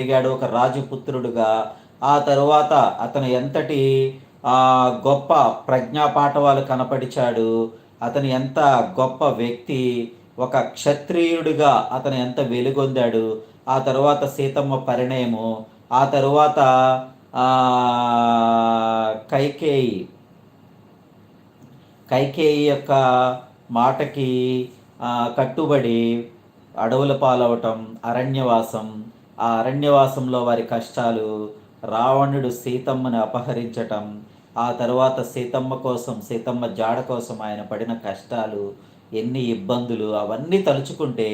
ఎదిగాడు ఒక రాజపుత్రుడుగా. ఆ తరువాత అతను ఎంతటి గొప్ప ప్రజ్ఞాపాఠవాలు కనపరిచాడు, అతను ఎంత గొప్ప వ్యక్తి, ఒక క్షత్రియుడిగా అతను ఎంత వెలుగొందాడు. ఆ తరువాత సీతమ్మ పరిణయము, ఆ తరువాత కైకేయి కైకేయి యొక్క మాటకి కట్టుబడి అడవుల పాలవటం, అరణ్యవాసం, ఆ అరణ్యవాసంలో వారి కష్టాలు, రావణుడు సీతమ్మని అపహరించటం, ఆ తర్వాత సీతమ్మ కోసం, సీతమ్మ జాడ కోసం ఆయన పడిన కష్టాలు, ఎన్ని ఇబ్బందులు, అవన్నీ తలుచుకుంటే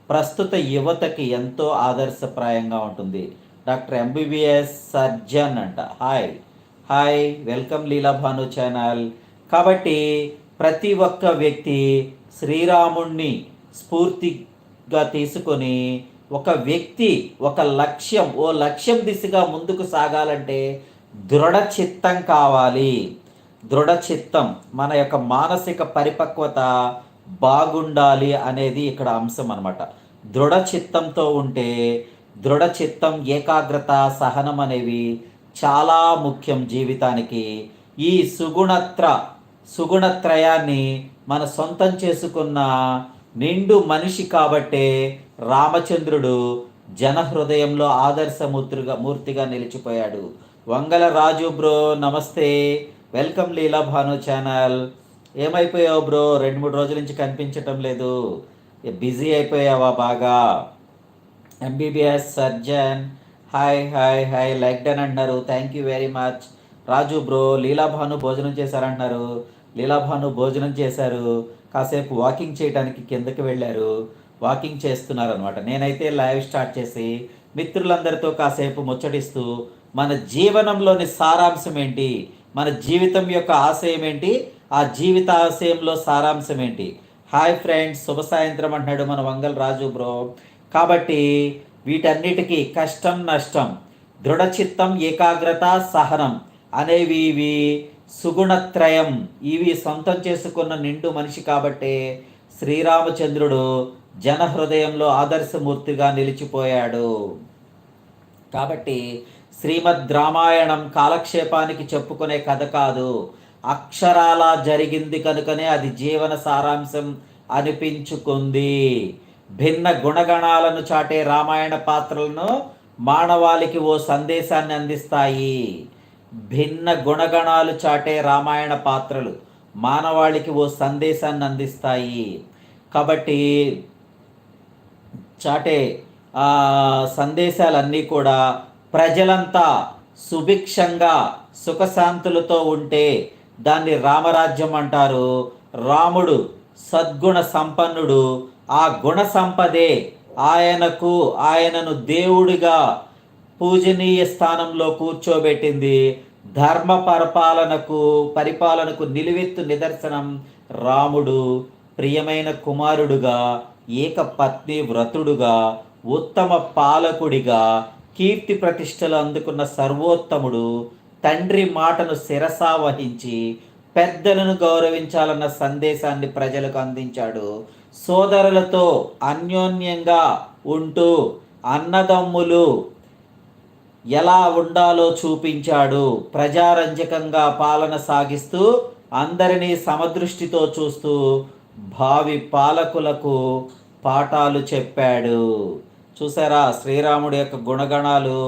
ప్రస్తుత యువతకి ఎంతో ఆదర్శప్రాయంగా ఉంటుంది. డాక్టర్ ఎంబీబీఎస్ సర్జన్ అంట. Hi hi, welcome Leela Bhanu channel. కాబట్టి ప్రతి ఒక్క వ్యక్తి శ్రీరాముణ్ణి స్ఫూర్తిగా తీసుకొని ఒక వ్యక్తి ఒక లక్ష్యం దిశగా ముందుకు సాగాలంటే దృఢ చిత్తం కావాలి. దృఢ చిత్తం, మన యొక్క మానసిక పరిపక్వత బాగుండాలి అనేది ఇక్కడ అంశం అన్నమాట. దృఢ చిత్తంతో ఉంటే, దృఢ చిత్తం, ఏకాగ్రత, సహనం అనేవి చాలా ముఖ్యం జీవితానికి. ఈ సుగుణత్రయాన్ని మన సొంతం చేసుకున్న నిండు మనిషి కాబట్టే రామచంద్రుడు జనహృదయంలో మూర్తిగా నిలిచిపోయాడు. వంగల రాజు బ్రో, నమస్తే, వెల్కమ్ లీలా భాను ఛానల్. ఏమైపోయావు బ్రో, 2-3 రోజుల నుంచి కనిపించటం లేదు, బిజీ అయిపోయావా బాగా? MBBS surgeon, hi hi hi, like done అంటున్నారు, thank you very much. Raju bro, Leelabhanu భోజనం చేశారంటున్నారు. లీలాభాను భోజనం చేశారు, కాసేపు వాకింగ్ చేయడానికి కిందకి వెళ్ళారు, వాకింగ్ చేస్తున్నారు అనమాట. నేనైతే లైవ్ స్టార్ట్ చేసి మిత్రులందరితో కాసేపు ముచ్చటిస్తూ మన జీవనంలోని సారాంశం ఏంటి, మన జీవితం యొక్క ఆశయం ఏంటి, ఆ జీవిత ఆశయంలో సారాంశం ఏంటి. హాయ్ ఫ్రెండ్స్, శుభ సాయంత్రం అంటున్నాడు మన వంగల్ రాజు బ్రో. కాబట్టి వీటన్నిటికీ కష్టం, నష్టం, దృఢచిత్తం, ఏకాగ్రత, సహనం అనేవి ఇవి సుగుణత్రయం, ఇవి సొంతం చేసుకున్న నిండు మనిషి కాబట్టే శ్రీరామచంద్రుడు జనహృదయంలో ఆదర్శమూర్తిగా నిలిచిపోయాడు. కాబట్టి శ్రీమద్ రామాయణం కాలక్షేపానికి చెప్పుకునే కథ కాదు, అక్షరాలా జరిగింది కనుకనే అది జీవన సారాంశం అనిపించుకుంది. భిన్న గుణగణాలను చాటే రామాయణ పాత్రలను మానవాళికి ఓ సందేశాన్ని అందిస్తాయి. భిన్న గుణగణాలు చాటే రామాయణ పాత్రలు మానవాళికి ఓ సందేశాన్ని అందిస్తాయి. కాబట్టి చాటే సందేశాలన్నీ కూడా ప్రజలంతా సుభిక్షంగా సుఖశాంతులతో ఉంటే దాన్ని రామరాజ్యం అంటారు. రాముడు సద్గుణ సంపన్నుడు, ఆ గుణ సంపదే ఆయనను దేవుడిగా పూజనీయ స్థానంలో కూర్చోబెట్టింది. ధర్మ పరిపాలనకు నిలువెత్తు నిదర్శనం రాముడు. ప్రియమైన కుమారుడుగా, ఏకపత్ని వ్రతుడుగా, ఉత్తమ పాలకుడిగా, కీర్తి ప్రతిష్టలు అందుకున్న సర్వోత్తముడు, తండ్రి మాటను శిరసా వహించి పెద్దలను గౌరవించాలన్న సందేశాన్ని ప్రజలకు అందించాడు. సోదరులతో అన్యోన్యంగా ఉంటూ అన్నదమ్ములు ఎలా ఉండాలో చూపించాడు. ప్రజారంజకంగా పాలన సాగిస్తూ అందరినీ సమదృష్టితో చూస్తూ భావి పాలకులకు పాఠాలు చెప్పాడు. చూసారా, శ్రీరాముడి యొక్క గుణగణాలు,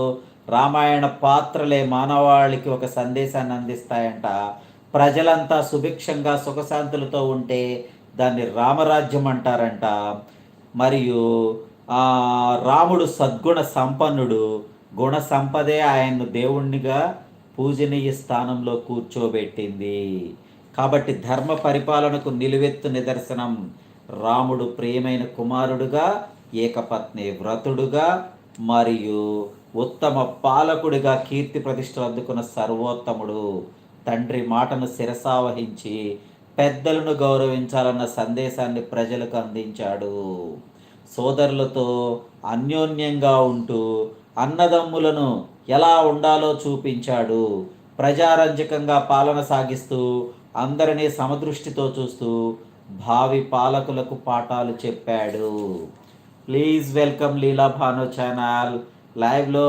రామాయణ పాత్రలే మానవాళికి ఒక సందేశాన్ని అందిస్తాయంట. ప్రజలంతా సుభిక్షంగా సుఖశాంతులతో ఉంటే దాన్ని రామరాజ్యం అంటారంట. మరియు రాముడు సద్గుణ సంపన్నుడు, గుణ సంపదే ఆయన్ను దేవుణ్ణిగా పూజనీయ స్థానంలో కూర్చోబెట్టింది. కాబట్టి ధర్మ పరిపాలనకు నిలువెత్తు నిదర్శనం రాముడు. ప్రియమైన కుమారుడుగా, ఏకపత్ని వ్రతుడుగా, మరియు ఉత్తమ పాలకుడిగా కీర్తి ప్రతిష్టలు అందుకున్న సర్వోత్తముడు. తండ్రి మాటను శిరసావహించి పెద్దలను గౌరవించాలన్న సందేశాన్ని ప్రజలకు అందించాడు. సోదరులతో అన్యోన్యంగా ఉంటూ అన్నదమ్ములను ఎలా ఉండాలో చూపించాడు. ప్రజారంజకంగా పాలన సాగిస్తూ అందరినీ సమదృష్టితో చూస్తూ భావి పాలకులకు పాఠాలు చెప్పాడు. Please welcome Leela Bhanu channel. లైవ్లో